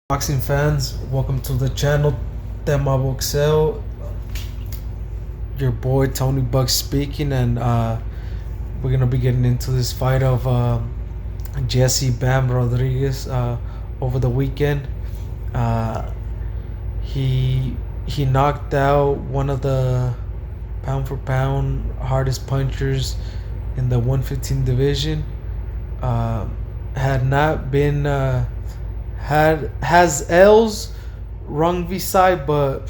Boxing fans, welcome to the channel Tema Boxeo. Your boy Tony Buck speaking, and we're gonna be getting into this fight of Jesse Bam Rodriguez over the weekend. Uh, he knocked out one of the pound for pound hardest punchers in the 115 division. Uh, had not been has L's Rungvisai, but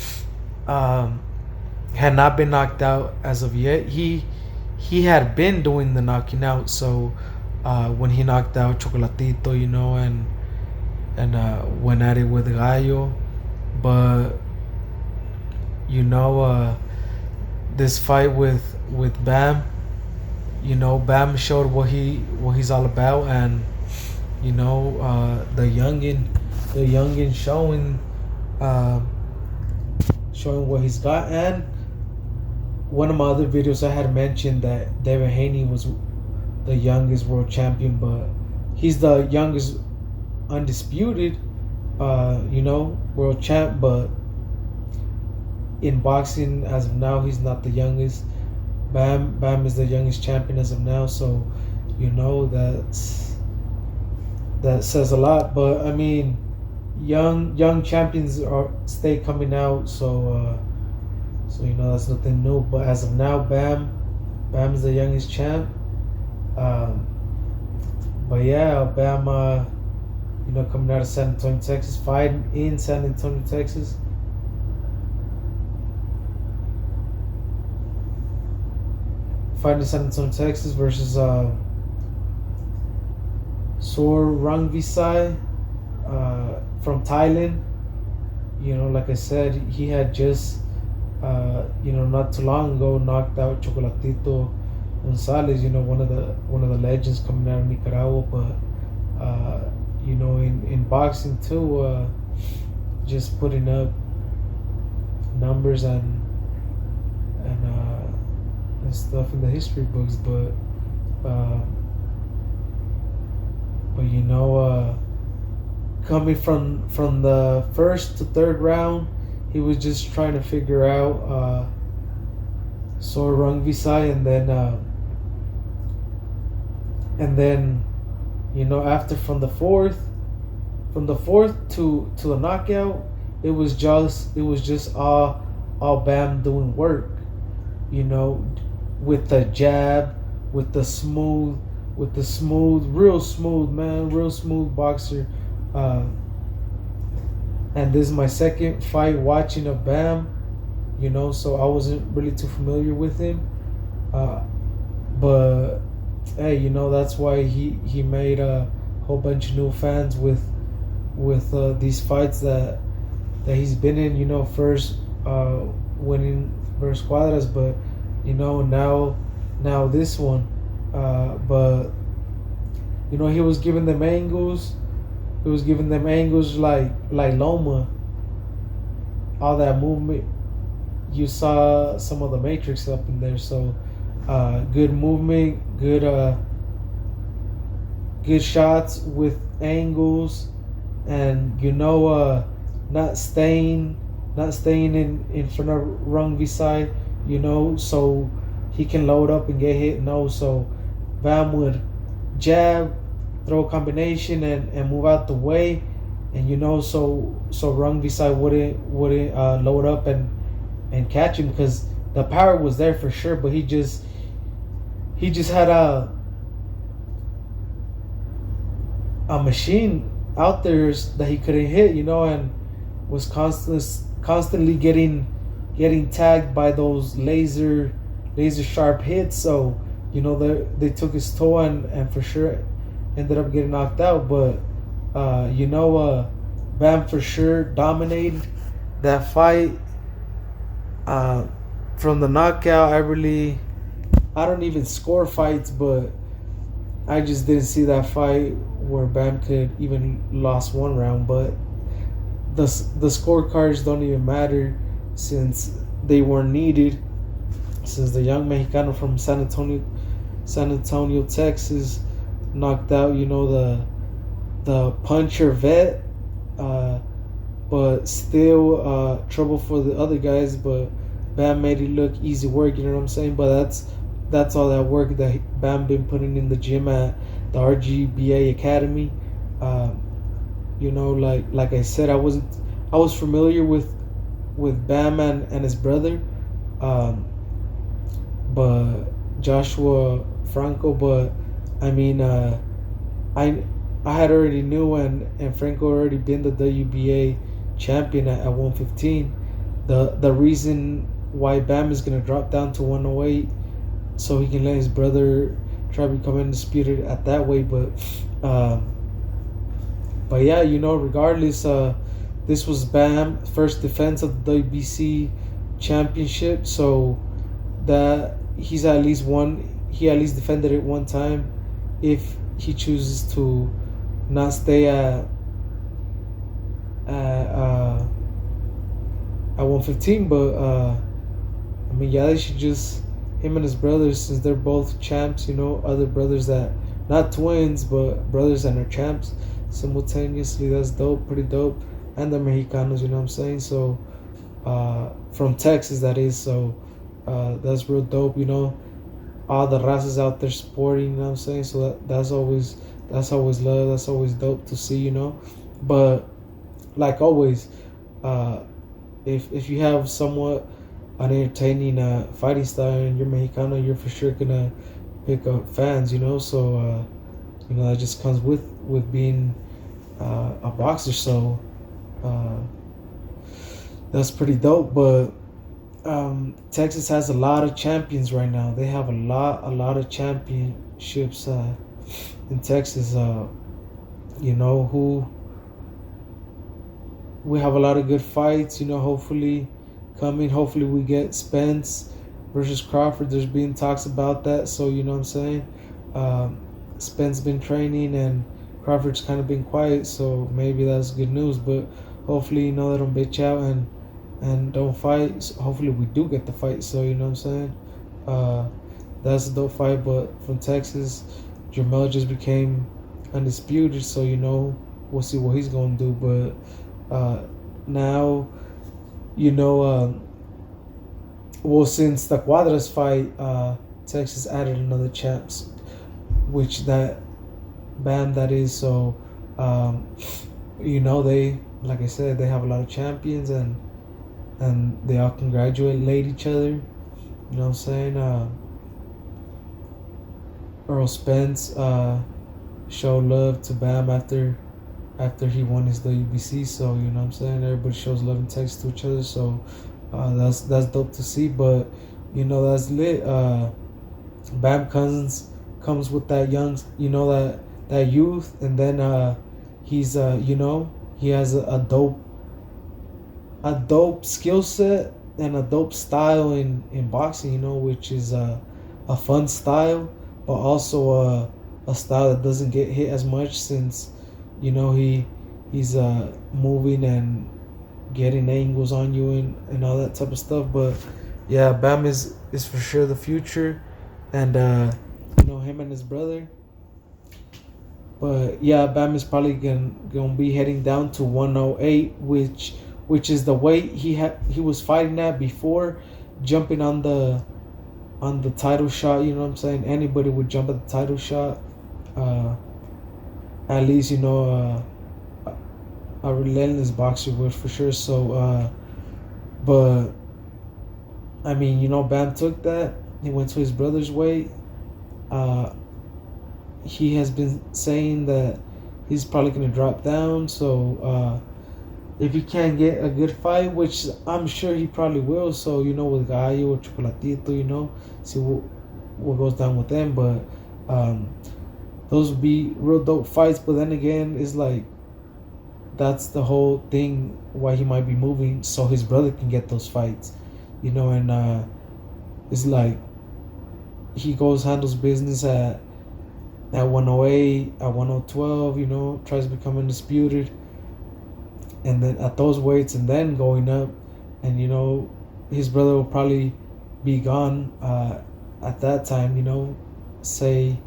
had not been knocked out as of yet. He had been doing the knocking out, so when he knocked out Chocolatito, and went at it with Gallo, but this fight with Bam, Bam showed what he's all about, and the youngin showing what he's got. And one of my other videos I had mentioned that Devin Haney was the youngest world champion, but he's the youngest undisputed world champ, but in boxing as of now he's not the youngest. Bam is the youngest champion as of now, so that says a lot. But I mean, young champions are stay coming out, so that's nothing new. But as of now, Bam is the youngest champ. But yeah, Bam, coming out of San Antonio, Texas, fighting in San Antonio, Texas. Fighting in San Antonio, Texas versus Rungvisai from Thailand. Like I said, he had just not too long ago knocked out Chocolatito Gonzalez, one of the legends coming out of Nicaragua. But in boxing too, just putting up numbers and stuff in the history books. But coming from the first to third round, he was just trying to figure out Rungvisai, and then after from the fourth to the knockout, it was just all Bam doing work, with the jab, with the smooth, real smooth boxer. And this is my second fight watching of Bam, so I wasn't really too familiar with him. But hey, that's why he made a whole bunch of new fans with these fights that he's been in. First winning versus Cuadras, but now this one. But he was giving them angles. He was giving them angles like Loma. All that movement. You saw some of the Matrix up in there. So good movement, good shots with angles, and not staying in front of Rungvisai, so he can load up and get hit. No, so Bam would jab, throw a combination, and move out the way, and so Rungvisai wouldn't load up and catch him, because the power was there for sure, but he just had a machine out there that he couldn't hit, and was constantly getting tagged by those laser sharp hits. So they took his toll, and for sure ended up getting knocked out. But Bam for sure dominated that fight. From the knockout, I don't even score fights, but I just didn't see that fight where Bam could even lost one round. But the scorecards don't even matter, since they weren't needed, since the young Mexicano from San Antonio, Texas, knocked out the puncher vet but still trouble for the other guys. But Bam made it look easy work. You know what I'm saying? But that's all that work that Bam been putting in the gym at the RGBA Academy. Um, like I said, I was familiar with Bam and his brother, um, but Joshua Franco. But I mean, I I had already knew and Franco already been the WBA champion at 115. The reason why Bam is gonna drop down to 108 so he can let his brother try to become undisputed at that way. But yeah, regardless, this was Bam first defense of the WBC championship, so that he's at least one. He at least defended it one time. If he chooses to not stay at uh, at 115, but I mean, yeah, they should just him and his brothers, since they're both champs. Other brothers that not twins, but brothers and are champs simultaneously. That's dope, pretty dope. And the Mexicanos, you know what I'm saying? So from Texas, that is. So that's real dope. All the races out there sporting. You know what I'm saying? So that's always love. That's always dope to see. But like always, if you have somewhat an entertaining fighting style and you're Mexicano, you're for sure gonna pick up fans. So that just comes with being a boxer. So uh, that's pretty dope. But Texas has a lot of champions right now. They have a lot of championships in Texas. Who we have a lot of good fights. Hopefully coming. Hopefully we get Spence versus Crawford. There's been talks about that. So you know what I'm saying. Spence been training and Crawford's kind of been quiet. So maybe that's good news. But hopefully they don't bitch out and don't fight. So hopefully we do get the fight. So you know what I'm saying. That's a dope fight. But from Texas, Jamel just became undisputed. So we'll see what he's gonna do. But now well, since the Cuadras fight, Texas added another champs, which that Bam that is. So they, like I said, they have a lot of champions and they all congratulate each other. You know what I'm saying? Earl Spence showed love to Bam after he won his WBC. So you know what I'm saying, everybody shows love and text to each other. So that's dope to see. But that's lit. Bam Cousins comes with that young, that youth, and then he's he has a dope skill set and a dope style in boxing. Which is a fun style, but also a style that doesn't get hit as much, since he's moving and getting angles on you and all that type of stuff. But yeah, Bam is for sure the future, and him and his brother. But yeah, Bam is probably gonna be heading down to 108, which is the weight he was fighting at before jumping on the title shot. You know what I'm saying? Anybody would jump at the title shot. At least a relentless boxer would, for sure. So but I mean, Bam took that. He went to his brother's weight. He has been saying that he's probably gonna drop down. So if he can't get a good fight, which I'm sure he probably will. So with Gallo or Chocolatito, see what goes down with them. But those would be real dope fights. But then again, it's like, that's the whole thing why he might be moving, so his brother can get those fights. And it's like he handles business at 108, at 112, tries to become undisputed, and then at those weights, and then going up, and his brother will probably be gone at that time. Say,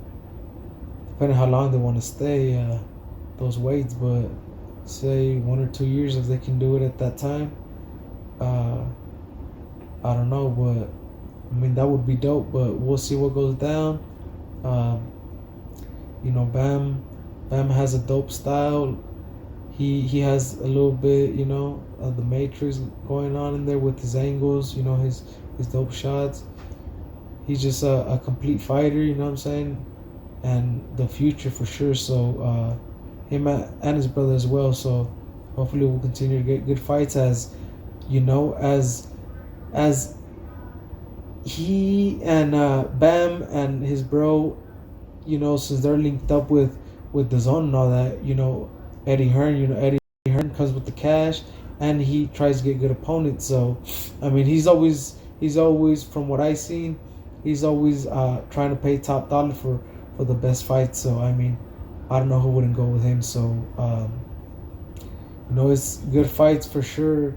depending how long they want to stay those weights. But say 1 or 2 years if they can do it at that time. Uh, I don't know, but I mean that would be dope. But we'll see what goes down. Um, Bam has a dope style. He has a little bit, of the Matrix going on in there with his angles. His dope shots. He's just a complete fighter. You know what I'm saying? And the future for sure. So him and his brother as well. So hopefully we'll continue to get good fights as he and Bam and his bro, since they're linked up with the zone and all that, Eddie Hearn, Eddie Hearn comes with the cash and he tries to get good opponents. So I mean he's always from what I've seen, he's always trying to pay top dollar for the best fights. So I mean I don't know who wouldn't go with him. So it's good fights for sure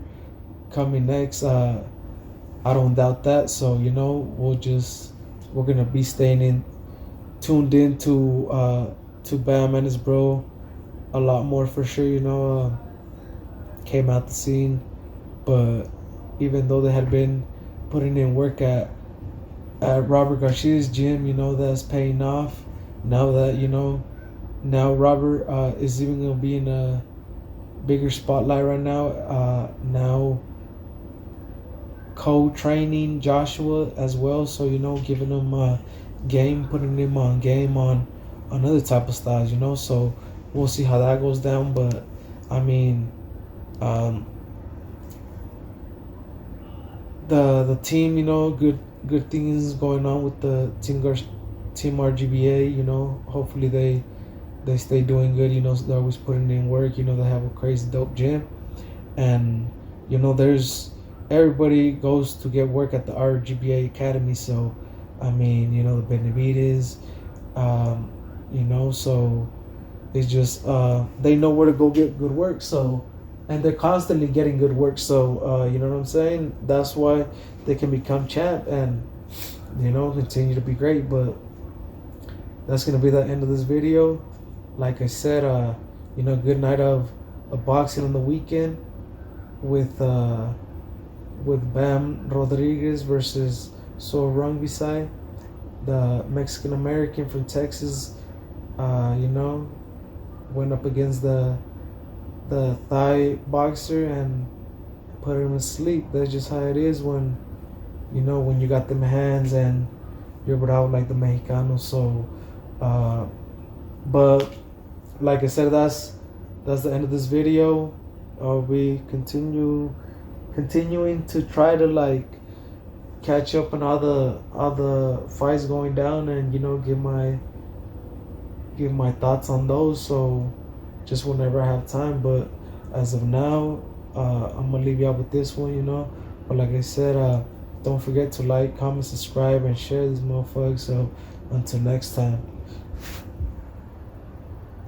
coming next. I don't doubt that. So we're gonna be tuned in to Bam and his bro a lot more for sure. Came out the scene, but even though they had been putting in work at Robert Garcia's gym, that's paying off. Now that now Robert is even gonna be in a bigger spotlight right now. Now co-training Joshua as well, so giving him game, putting him on game on another type of styles, so we'll see how that goes down. But I mean the team, good things going on with the team RGBA. Hopefully they stay doing good. They're always putting in work. They have a crazy dope gym, and there's everybody goes to get work at the RGBA Academy. So I mean, the Benavides, so it's just they know where to go get good work. So, and they're constantly getting good work. So you know what I'm saying? That's why they can become champ and continue to be great. But that's gonna be the end of this video. Like I said, good night of boxing on the weekend with Bam Rodriguez versus Rungvisai, the Mexican American from Texas. Went up against the Thai boxer and put him to sleep. That's just how it is when you got them hands and you're without like the Mexicano. So but like I said, that's the end of this video. I'll be continuing to try to like catch up on all the fights going down and give my thoughts on those. So just whenever I have time. But as of now, I'm gonna leave you out with this one. But like I said, don't forget to like, comment, subscribe, and share these motherfuckers. So until next time.